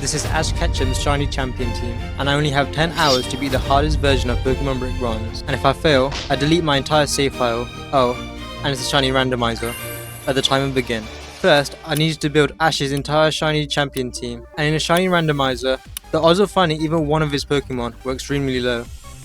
This is Ash Ketchum's Shiny Champion team, and I only have 10 hours to beat the hardest version of Pokémon Brick Bronze. And if I fail, I delete my entire save file. Oh, and it's a Shiny Randomizer. At the timer begin. First, I needed to build Ash's entire Shiny Champion team, and in a Shiny Randomizer, the odds of finding even one of his Pokémon were extremely low.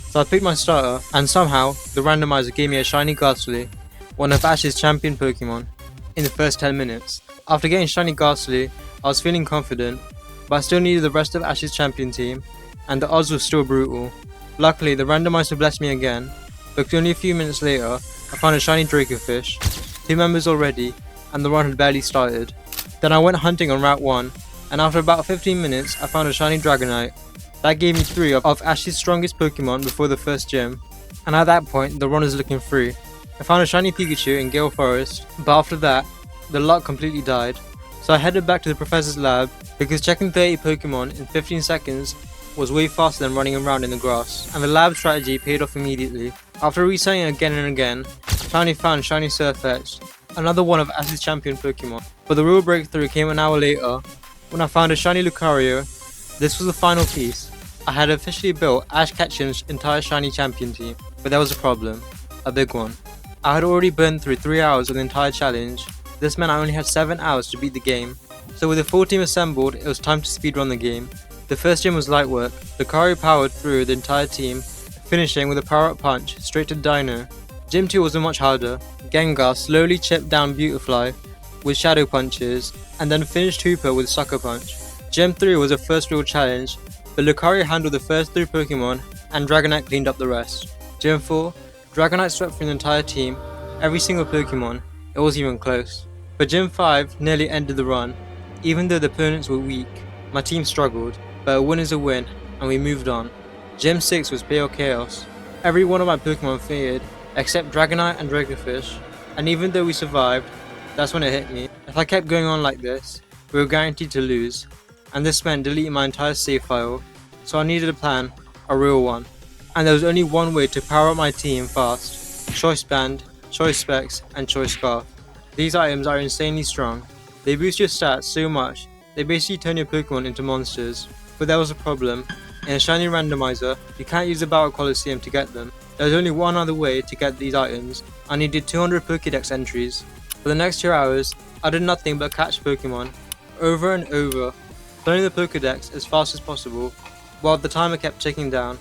So I picked my starter, and somehow, the randomizer gave me a Shiny Ghastly, one of Ash's champion Pokémon, in the first 10 minutes. After getting Shiny Ghastly, I was feeling confident, but I still needed the rest of Ash's champion team, and the odds were still brutal. Luckily, the randomizer blessed me again, because only a few minutes later, I found a Shiny Dracovish, 2 members already, and the run had barely started. Then I went hunting on Route 1, and after about 15 minutes, I found a Shiny Dragonite. That gave me 3 of Ash's strongest Pokemon before the first gym, and at that point, the run was looking free. I found a Shiny Pikachu in Gale Forest, but after that, the luck completely died. So I headed back to the professor's lab, because checking 30 Pokemon in 15 seconds was way faster than running around in the grass, and the lab strategy paid off immediately. After resetting again and again, I finally found Shiny Surfetch, another one of Ash's champion Pokemon. But the real breakthrough came an hour later, when I found a Shiny Lucario. This was the final piece. I had officially built Ash Ketchum's entire Shiny champion team, but there was a problem, a big one. I had already burned through 3 hours of the entire challenge. This meant I only had 7 hours to beat the game. So with the full team assembled, it was time to speedrun the game. The first gym was light work. Lucario powered through the entire team, finishing with a power-up punch straight to Dino. Gym 2 was much harder. Gengar slowly chipped down Beautifly with shadow punches, and then finished Hooper with Sucker Punch. Gym 3 was a first real challenge, but Lucario handled the first 3 Pokemon, and Dragonite cleaned up the rest. Gym 4, Dragonite swept through the entire team, every single Pokemon. It wasn't even close. But Gym 5 nearly ended the run. Even though the opponents were weak, my team struggled, but a win is a win, and we moved on. Gym 6 was pure chaos. Every one of my Pokemon failed, except Dragonite and Dracovish, and even though we survived, that's when it hit me. If I kept going on like this, we were guaranteed to lose, and this meant deleting my entire save file, so I needed a plan, a real one. And there was only one way to power up my team fast: Choice Band, Choice Specs, and Choice Scarf. These items are insanely strong. They boost your stats so much, they basically turn your Pokemon into monsters. But there was a problem. In a Shiny Randomizer, you can't use the Battle Coliseum to get them. There was only one other way to get these items. I needed 200 Pokedex entries. For the next 2 hours, I did nothing but catch Pokemon, over and over, filling the Pokedex as fast as possible, while the timer kept ticking down.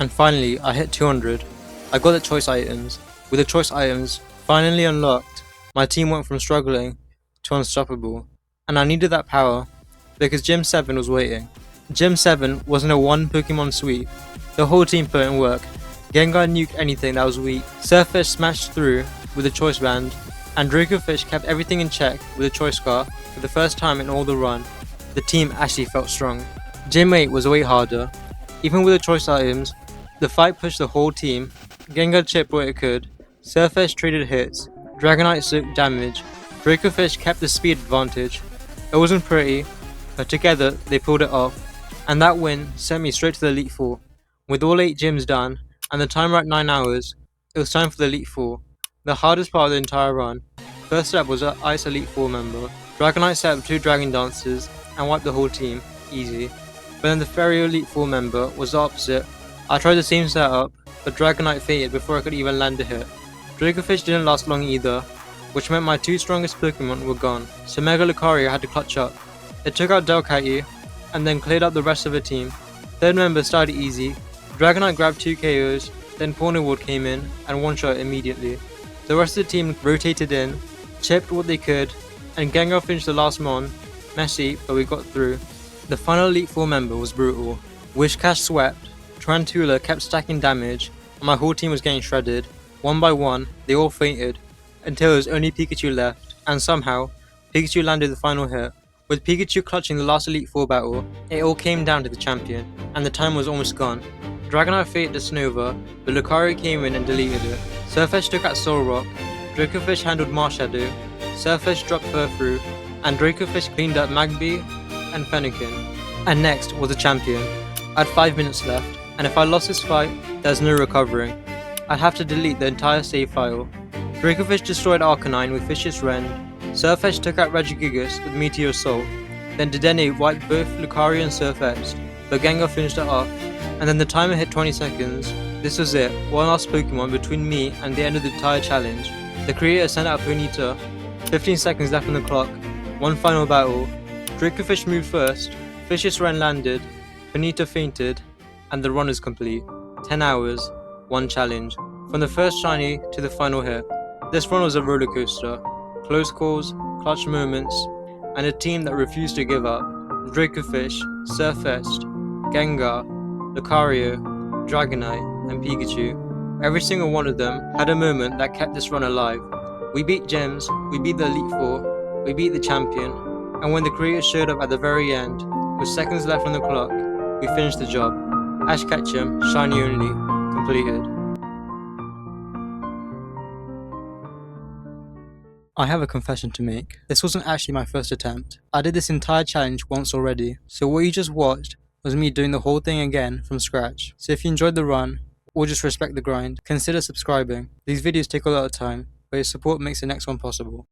And finally, I hit 200. I got the choice items. With the choice items finally unlocked, my team went from struggling to unstoppable, and I needed that power because Gym 7 was waiting. Gym 7 wasn't a 1 Pokemon sweep. The whole team put in work. Gengar nuked anything that was weak, Surfetch smashed through with the Choice Band, and Dracovish kept everything in check with the Choice Scarf. For the first time in all the run, the team actually felt strong. Gym 8 was way harder. Even with the choice items, the fight pushed the whole team. Gengar chipped what it could, Surfetch traded hits, Dragonite soaked damage, Dracovish kept the speed advantage. It wasn't pretty, but together they pulled it off, and that win sent me straight to the Elite Four. With all 8 gyms done, and the timer at 9 hours, it was time for the Elite Four, the hardest part of the entire run. First up was an Ice Elite Four member. Dragonite set up 2 Dragon Dances and wiped the whole team, easy. But then the Fairy Elite Four member was the opposite. I tried the same setup, but Dragonite failed before I could even land a hit. Dracovish didn't last long either, which meant my 2 strongest Pokemon were gone, so Mega Lucario had to clutch up. It took out Delcatty, and then cleared up the rest of the team. Third member started easy. Dragonite grabbed 2 KOs, then Pawniard came in and one-shot immediately. The rest of the team rotated in, chipped what they could, and Gengar finished the last mon. Messy, but we got through. The final Elite Four member was brutal. Wishcash swept, Tarantula kept stacking damage, and my whole team was getting shredded. One by one, they all fainted, until there was only Pikachu left, and somehow, Pikachu landed the final hit. With Pikachu clutching the last Elite Four battle, it all came down to the champion, and the time was almost gone. Dragonite failed to Snova, but Lucario came in and deleted it. Surfetch took out Solrock, Dracovish handled Marshadow, Surfetch dropped Furfrou, and Dracovish cleaned up Magby and Fennekin. And next was the champion. I had 5 minutes left, and if I lost this fight, there's no recovering. I'd have to delete the entire save file. Dracovish destroyed Arcanine with Vicious Rend, Surfetch took out Regigigas with Meteor Assault, Then Dedenne wiped both Lucario and Surfetched, but Gengar finished it off, and then the timer hit 20 seconds. This was it, one last Pokemon between me and the end of the entire challenge. The creator sent out Ponyta, 15 seconds left on the clock, one final battle. Dracovish moved first, Fishious Wren landed, Ponyta fainted, and the run is complete. 10 hours, one challenge. From the first shiny to the final hit. This run was a roller coaster. Close calls, clutch moments, and a team that refused to give up. Dracovish, Surfetched, Gengar, Lucario, Dragonite, and Pikachu. Every single one of them had a moment that kept this run alive. We beat gyms, we beat the Elite Four, we beat the champion, and when the creator showed up at the very end, with seconds left on the clock, we finished the job. Ash Ketchum, shiny only, completed. I have a confession to make. This wasn't actually my first attempt. I did this entire challenge once already, so what you just watched was me doing the whole thing again from scratch. So if you enjoyed the run, or just respect the grind, consider subscribing. These videos take a lot of time, but your support makes the next one possible.